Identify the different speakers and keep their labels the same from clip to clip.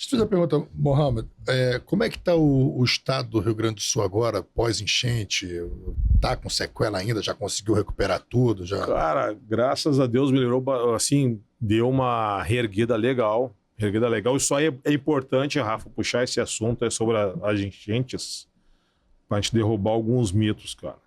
Speaker 1: Deixa eu te fazer uma pergunta, Mohamed. Como é que está o estado do Rio Grande do Sul agora, pós-enchente? Está com sequela ainda? Já conseguiu recuperar tudo? Já...
Speaker 2: Cara, graças a Deus melhorou, assim, deu uma reerguida legal. Reerguida legal. Isso aí é importante, Rafa, puxar esse assunto sobre as enchentes para a gente derrubar alguns mitos, cara.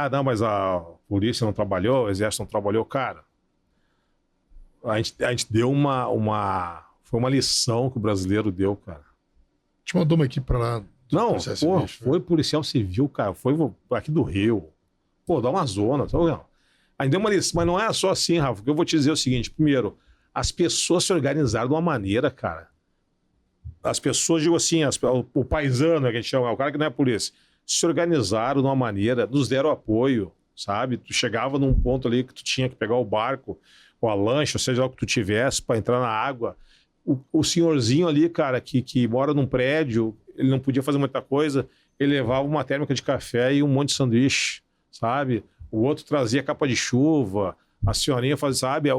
Speaker 2: Não, mas a polícia não trabalhou, o exército não trabalhou. Cara, a gente deu foi uma lição que o brasileiro deu, cara.
Speaker 1: Te mandou uma aqui para lá.
Speaker 2: Não, pô, foi policial civil, cara. Foi aqui do Rio. Pô, da Amazonas. Ainda deu uma lição, mas não é só assim, Rafa. Porque eu vou te dizer o seguinte. Primeiro, as pessoas se organizaram de uma maneira, cara. As pessoas, digo assim, o paisano, que a gente chama, o cara que não é polícia, se organizaram de uma maneira, nos deram apoio, sabe? Tu chegava num ponto ali que tu tinha que pegar o barco, ou a lancha, ou seja lá o que tu tivesse, para entrar na água. O senhorzinho ali, cara, que mora num prédio, ele não podia fazer muita coisa, ele levava uma térmica de café e um monte de sanduíche, sabe? O outro trazia capa de chuva, a senhorinha fazia, sabe?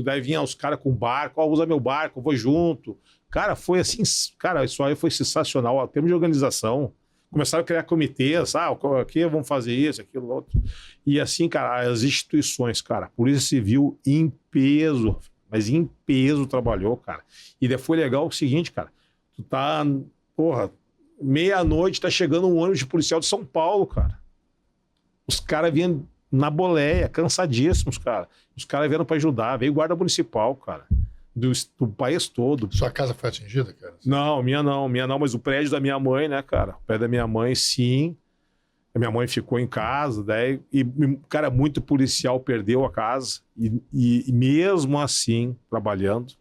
Speaker 2: Daí vinha os caras com barco, usa meu barco, eu vou junto. Cara, foi assim, cara, isso aí foi sensacional, em termos de organização. Começaram a criar comitês, aqui vamos fazer isso, aquilo, outro. E assim, cara, as instituições, cara, a Polícia Civil em peso, mas em peso trabalhou, cara. E daí foi legal o seguinte, cara, tu tá, porra, meia-noite tá chegando um ônibus de policial de São Paulo, cara. Os caras vinham na boleia, cansadíssimos, cara. Os caras vieram pra ajudar, veio guarda municipal, cara. Do país todo.
Speaker 1: Sua casa foi atingida, cara?
Speaker 2: Não, minha não, mas o prédio da minha mãe, né, cara? O prédio da minha mãe, sim. A minha mãe ficou em casa, daí, cara, muito policial perdeu a casa, e mesmo assim, trabalhando.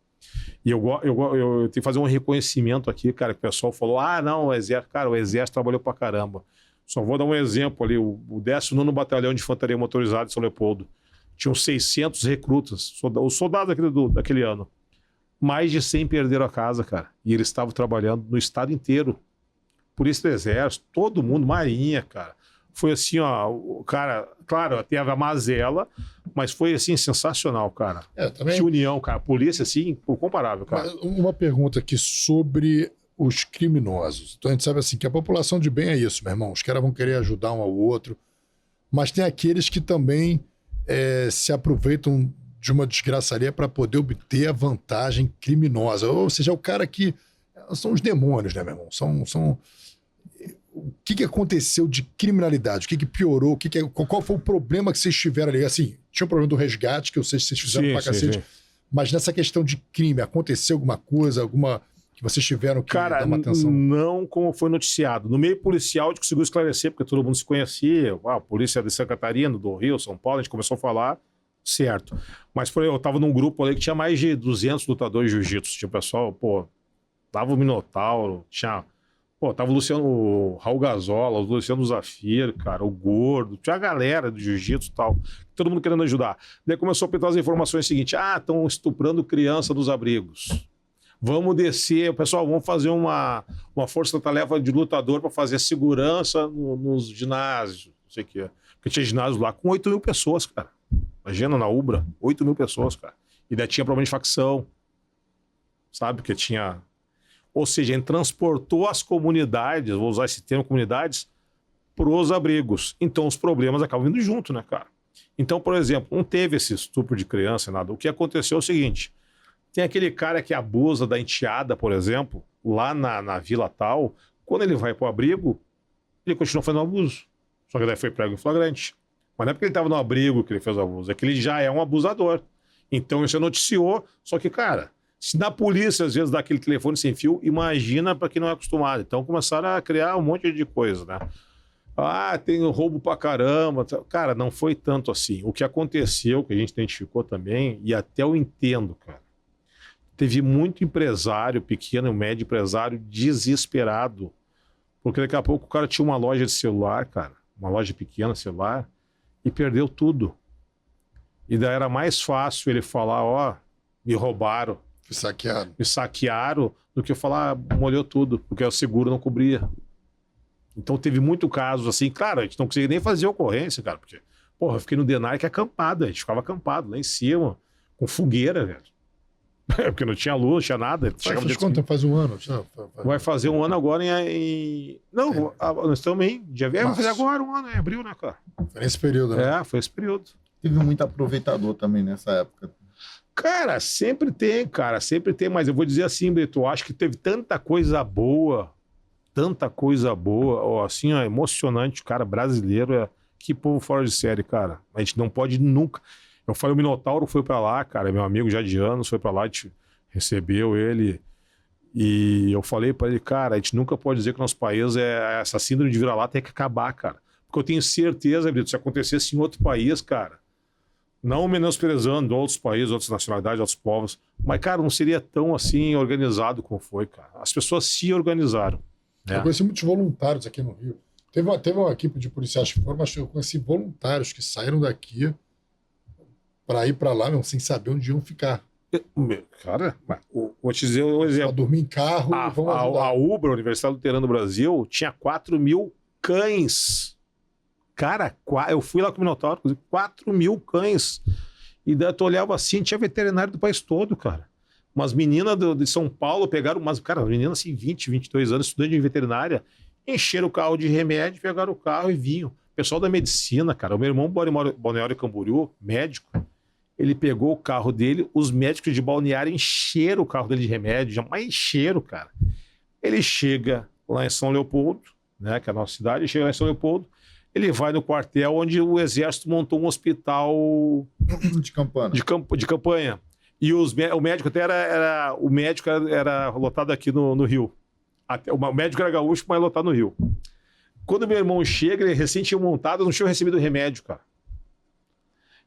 Speaker 2: E eu tenho que fazer um reconhecimento aqui, cara, que o pessoal falou, não, o Exército, cara, o Exército trabalhou pra caramba. Só vou dar um exemplo ali, o 19º Batalhão de Infantaria Motorizada de São Leopoldo. Tinham 600 recrutas, os soldados daquele ano. Mais de 100 perderam a casa, cara. E eles estavam trabalhando no estado inteiro. Polícia do Exército, todo mundo, Marinha, cara. Foi assim, ó, cara, claro, teve a mazela, mas foi assim, sensacional, cara.
Speaker 1: Também...
Speaker 2: Que união, cara. Polícia, assim, incomparável, cara.
Speaker 1: Uma pergunta aqui sobre os criminosos. Então a gente sabe assim que a população de bem é isso, meu irmão. Os caras vão querer ajudar um ao outro, mas tem aqueles que também se aproveitam de uma desgraçaria para poder obter a vantagem criminosa. Ou seja, é o cara que... São os demônios, né, meu irmão? São... O que aconteceu de criminalidade? O que piorou? Qual foi o problema que vocês tiveram ali? Assim, tinha o problema do resgate, que eu sei que vocês fizeram pra cacete. Sim. Mas nessa questão de crime, aconteceu alguma coisa, que vocês tiveram que dar uma atenção?
Speaker 2: Não como foi noticiado. No meio policial, a gente conseguiu esclarecer, porque todo mundo se conhecia. A polícia de Santa Catarina, do Rio, São Paulo, a gente começou a falar, certo. Mas eu tava num grupo ali que tinha mais de 200 lutadores de jiu-jitsu. Tinha o pessoal, tava o Minotauro, tava o Raul Gazola, o Luciano Zafir, cara, o Gordo, tinha a galera do jiu-jitsu e tal, todo mundo querendo ajudar. Daí começou a pintar as informações seguintes, estão estuprando criança dos abrigos. Vamos descer, pessoal, vamos fazer uma força-tarefa de lutador para fazer segurança nos ginásios, não sei o que. Porque tinha ginásio lá com 8 mil pessoas, cara. Imagina, na Ubra, 8 mil pessoas, cara. E daí tinha problema de facção, sabe, porque tinha... Ou seja, ele transportou as comunidades, vou usar esse termo, comunidades, para os abrigos. Então os problemas acabam vindo junto, né, cara? Então, por exemplo, não teve esse estupro de criança, nada. O que aconteceu é o seguinte, tem aquele cara que abusa da enteada, por exemplo, lá na vila tal, quando ele vai para o abrigo, ele continua fazendo abuso. Só que daí foi prego em flagrante. Mas não é porque ele estava no abrigo que ele fez o abuso, é que ele já é um abusador. Então isso noticiou, só que, cara... Se na polícia, às vezes, dá aquele telefone sem fio, imagina para quem não é acostumado. Então começaram a criar um monte de coisa, né? Tem roubo pra caramba. Cara, não foi tanto assim. O que aconteceu, que a gente identificou também, e até eu entendo, cara, teve muito empresário, pequeno e médio empresário, desesperado. Porque daqui a pouco o cara tinha uma loja de celular, cara, uma loja pequena de celular, e perdeu tudo. E daí era mais fácil ele falar, me roubaram. Me saquearam do que falar, molhou tudo, porque o seguro não cobria. Então teve muito casos assim, claro, a gente não conseguia nem fazer ocorrência, cara, porque, eu fiquei no Denarc acampado, a gente ficava acampado lá em cima, com fogueira, velho. Porque não tinha luz, não tinha nada.
Speaker 1: Faz um ano.
Speaker 2: Vai fazer um ano agora em... Não, nós estamos em... Vai fazer agora um ano, em abril, né, cara?
Speaker 1: Foi nesse período, né?
Speaker 2: Foi esse período.
Speaker 3: Teve muito aproveitador também nessa época.
Speaker 2: Cara, sempre tem, mas eu vou dizer assim, Brito, eu acho que teve tanta coisa boa, ó, assim, ó, emocionante, cara, brasileiro, que povo fora de série, cara. A gente não pode nunca... Eu falei, o Minotauro foi pra lá, cara, meu amigo já de anos, foi pra lá, a gente recebeu ele, e eu falei pra ele, cara, a gente nunca pode dizer que o nosso país essa síndrome de vira-lata tem que acabar, cara. Porque eu tenho certeza, Brito, se acontecesse em outro país, cara, não menosprezando outros países, outras nacionalidades, outros povos, mas, cara, não seria tão assim organizado como foi, cara. As pessoas se organizaram.
Speaker 1: Eu conheci muitos voluntários aqui no Rio. Teve uma equipe de policiais que foram, mas eu conheci voluntários que saíram daqui para ir para lá, mesmo, sem saber onde iam ficar.
Speaker 2: Cara, vou te dizer um exemplo.
Speaker 1: Pra dormir em carro e vão ajudar.
Speaker 2: A UBRA, a Universidade Luterana do Brasil, tinha 4.000 cães. Cara, eu fui lá com o Minotauro, 4.000 cães. E daí tu olhava assim, tinha veterinário do país todo, cara. Umas meninas de São Paulo pegaram, meninas assim, 20, 22 anos, estudando de veterinária, encheram o carro de remédio, pegaram o carro e vinham. Pessoal da medicina, cara, o meu irmão mora em Balneário Camboriú, médico, ele pegou o carro dele, os médicos de Balneário encheram o carro dele de remédio, jamais encheram, cara. Ele chega lá em São Leopoldo, né, que é a nossa cidade, chega lá em São Leopoldo, ele vai no quartel onde o exército montou um hospital de campanha. E o médico até era lotado aqui no Rio. O médico era gaúcho, mas lotado no Rio. Quando meu irmão chega, ele recém tinha montado, não tinha recebido remédio, cara.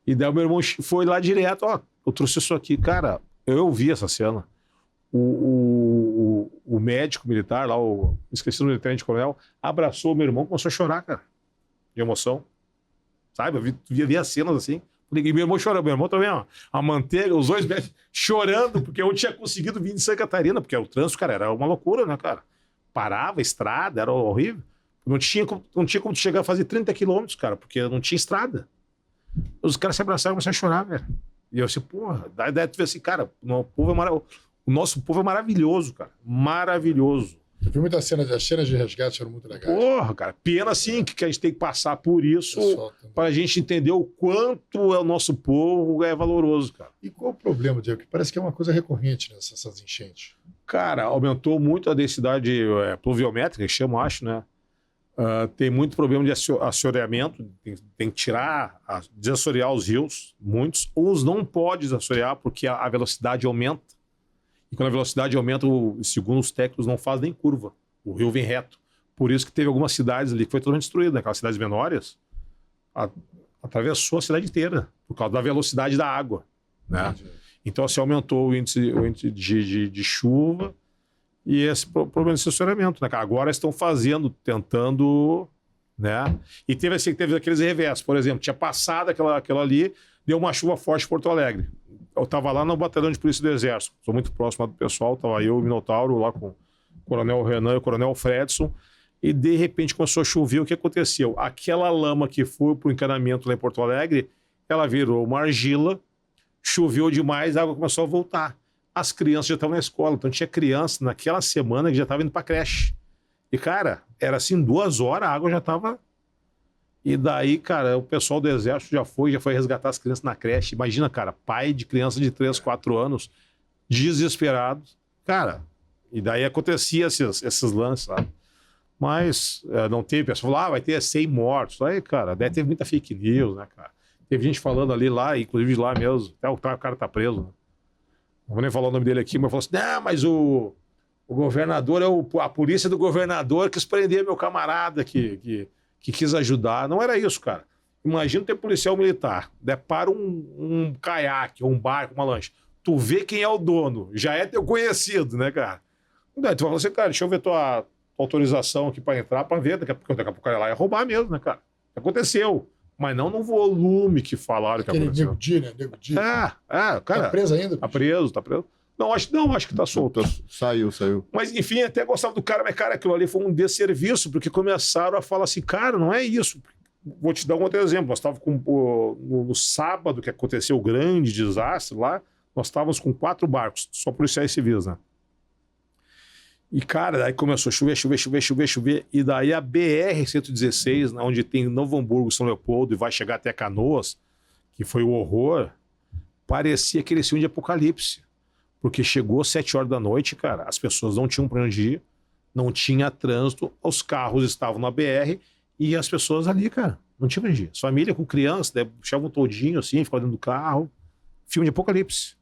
Speaker 2: E daí o meu irmão foi lá direto, eu trouxe isso aqui. Cara, eu vi essa cena. O médico militar lá, esqueci o nome do tenente-coronel, abraçou o meu irmão e começou a chorar, cara, de emoção. Sabe? Eu vi as cenas assim. E meu irmão chorando, meu irmão também, a manteiga, os dois médicos chorando, porque eu tinha conseguido vir de Santa Catarina, porque o trânsito, cara, era uma loucura, né, cara? Parava, estrada, era horrível. Não tinha como chegar a fazer 30 quilômetros, cara, porque não tinha estrada. Os caras se abraçaram e começaram a chorar, velho. E eu assim, porra, daí tu vê assim, cara, o nosso povo é maravilhoso, cara. Maravilhoso.
Speaker 1: Eu vi muitas cenas, as cenas de resgate eram muito legais.
Speaker 2: Porra, cara, pena assim que a gente tem que passar por isso para a gente entender o quanto o nosso povo é valoroso, cara.
Speaker 1: E qual o problema, Diego? Que parece que é uma coisa recorrente nessas enchentes.
Speaker 2: Cara, aumentou muito a densidade pluviométrica, que chama, acho, né? Tem muito problema de assoreamento, tem que tirar, desassorear os rios, muitos. Uns não pode desassorear porque a velocidade aumenta. E quando a velocidade aumenta, segundo os técnicos, não faz nem curva. O rio vem reto. Por isso que teve algumas cidades ali que foi totalmente destruída. Aquelas cidades menores, atravessou a cidade inteira, por causa da velocidade da água. Né? Então, assim, aumentou o índice de chuva e esse problema de assessoramento. Né? Agora estão tentando... Né? E teve aqueles revés. Por exemplo, tinha passado aquela ali, deu uma chuva forte em Porto Alegre. Eu estava lá no batalhão de polícia do Exército, sou muito próximo do pessoal, estava eu e o Minotauro lá com o Coronel Renan e o Coronel Fredson, e de repente começou a chover. O que aconteceu? Aquela lama que foi para o encanamento lá em Porto Alegre, ela virou uma argila, choveu demais, a água começou a voltar. As crianças já estavam na escola, então tinha criança naquela semana que já estava indo para a creche. E, cara, era assim, 2 horas, a água já estava... E daí, cara, o pessoal do Exército já foi resgatar as crianças na creche. Imagina, cara, pai de criança de 3, 4 anos, desesperado. Cara, e daí acontecia esses lances, sabe? Mas não teve, o pessoal falou, vai ter 100 mortos. Aí, cara, daí teve muita fake news, né, cara? Teve gente falando ali lá, inclusive lá mesmo, até o cara tá preso, né? Não vou nem falar o nome dele aqui, mas falou assim, não, mas o governador, a polícia do governador quis prender meu camarada que quis ajudar. Não era isso, cara. Imagina ter policial militar, depara um caiaque, ou um barco, uma lancha. Tu vê quem é o dono, já é teu conhecido, né, cara? Daí tu fala assim, cara, deixa eu ver tua autorização aqui pra entrar, pra ver, daqui a pouco o cara lá ia roubar mesmo, né, cara? Aconteceu. Mas não no volume que falaram que aconteceu.
Speaker 1: Nego Di, né? Nego Di.
Speaker 2: Cara. Tá
Speaker 1: preso ainda?
Speaker 2: Tá preso. Não, acho que tá solto.
Speaker 3: Saiu.
Speaker 2: Mas, enfim, até gostava do cara, mas, cara, aquilo ali foi um desserviço, porque começaram a falar assim, cara, não é isso. Vou te dar um outro exemplo. Nós estávamos no sábado que aconteceu o grande desastre lá, Nós estávamos com 4 barcos, só policiais civis, né? E, cara, daí começou a chover. E daí a BR-116, onde tem Novo Hamburgo, São Leopoldo, e vai chegar até Canoas, que foi o horror, parecia aquele filme de apocalipse. Porque chegou às 7 horas da noite, cara, as pessoas não tinham para onde ir, não tinha trânsito, os carros estavam na BR e as pessoas ali, cara, não tinha pra onde ir. As famílias com criança, puxavam todinho assim, ficavam dentro do carro. Filme de apocalipse.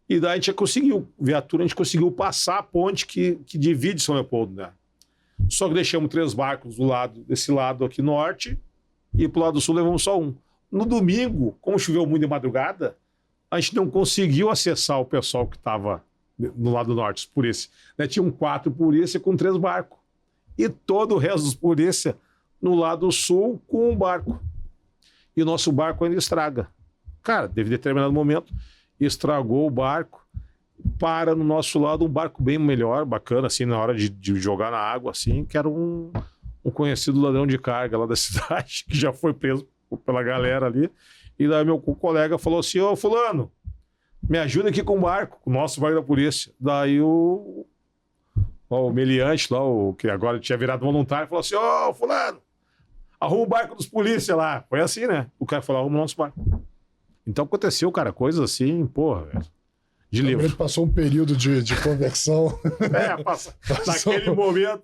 Speaker 2: E daí a gente conseguiu, viatura, a gente conseguiu passar a ponte que divide São Leopoldo, né? Só que deixamos 3 barcos desse lado aqui norte e pro lado sul levamos só um. No domingo, como choveu muito de madrugada, a gente não conseguiu acessar o pessoal que estava no lado norte, os polícia. Né? Tinham 4 polícia com 3 barcos. E todo o resto dos polícia no lado sul com um barco. E o nosso barco ainda estraga. Cara, de determinado momento, estragou o barco, para no nosso lado um barco bem melhor, bacana, assim, na hora de jogar na água, assim, que era um conhecido ladrão de carga lá da cidade, que já foi preso pela galera ali. E daí meu colega falou assim, ô fulano, me ajuda aqui com o barco, com o nosso barco da polícia. Daí o meliante lá, que agora tinha virado voluntário, falou assim, ô fulano, arruma o barco dos polícia lá. Foi assim, né? O cara falou, arruma o nosso barco. Então aconteceu, cara, coisas assim, porra, velho, de livro.
Speaker 1: Ele passou um período de conversão.
Speaker 2: Naquele momento.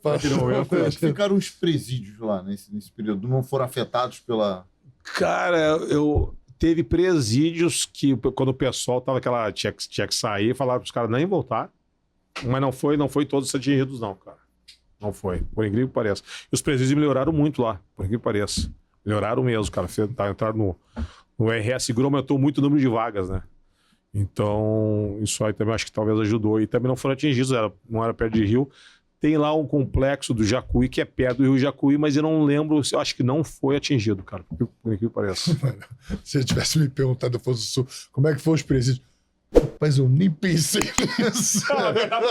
Speaker 3: Ficaram os presídios lá nesse período, não foram afetados pela...
Speaker 2: Cara, teve presídios que quando o pessoal tinha que sair, falaram para os caras nem voltar, mas não foi todos atingidos não, cara. Não foi, por incrível que pareça. E os presídios melhoraram muito lá, por incrível que pareça. Melhoraram mesmo, cara. Entraram no RS Seguro, aumentou muito o número de vagas, né? Então, isso aí também acho que talvez ajudou. E também não foram atingidos, não era perto de Rio. Tem lá um complexo do Jacuí, que é perto do Rio Jacuí, mas eu não lembro, eu acho que não foi atingido, cara, por incrível que pareça.
Speaker 1: Se ele tivesse me perguntado, eu fosse o Sul, como é que foi os presídios? Rapaz, eu nem pensei nisso. Não, na verdade,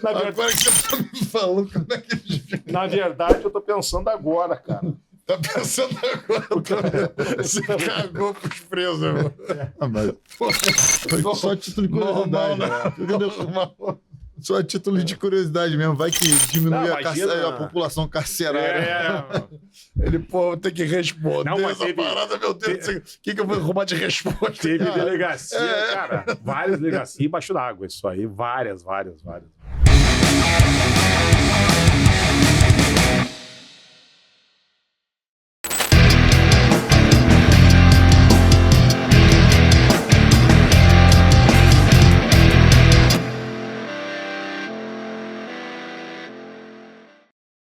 Speaker 1: agora que você tá me falando, como é que eles...
Speaker 2: Na verdade, eu tô pensando agora, cara.
Speaker 1: Tá pensando agora, você cagou pros presos, irmão.
Speaker 3: Mas só a título de curiosidade. Só a título de curiosidade mesmo. Vai que diminui a população carcerária.
Speaker 1: Ele, tem que responder essa parada, meu Deus. O que eu vou arrumar de resposta?
Speaker 2: Teve delegacia, cara. Várias delegacias embaixo d'água. Isso aí, várias.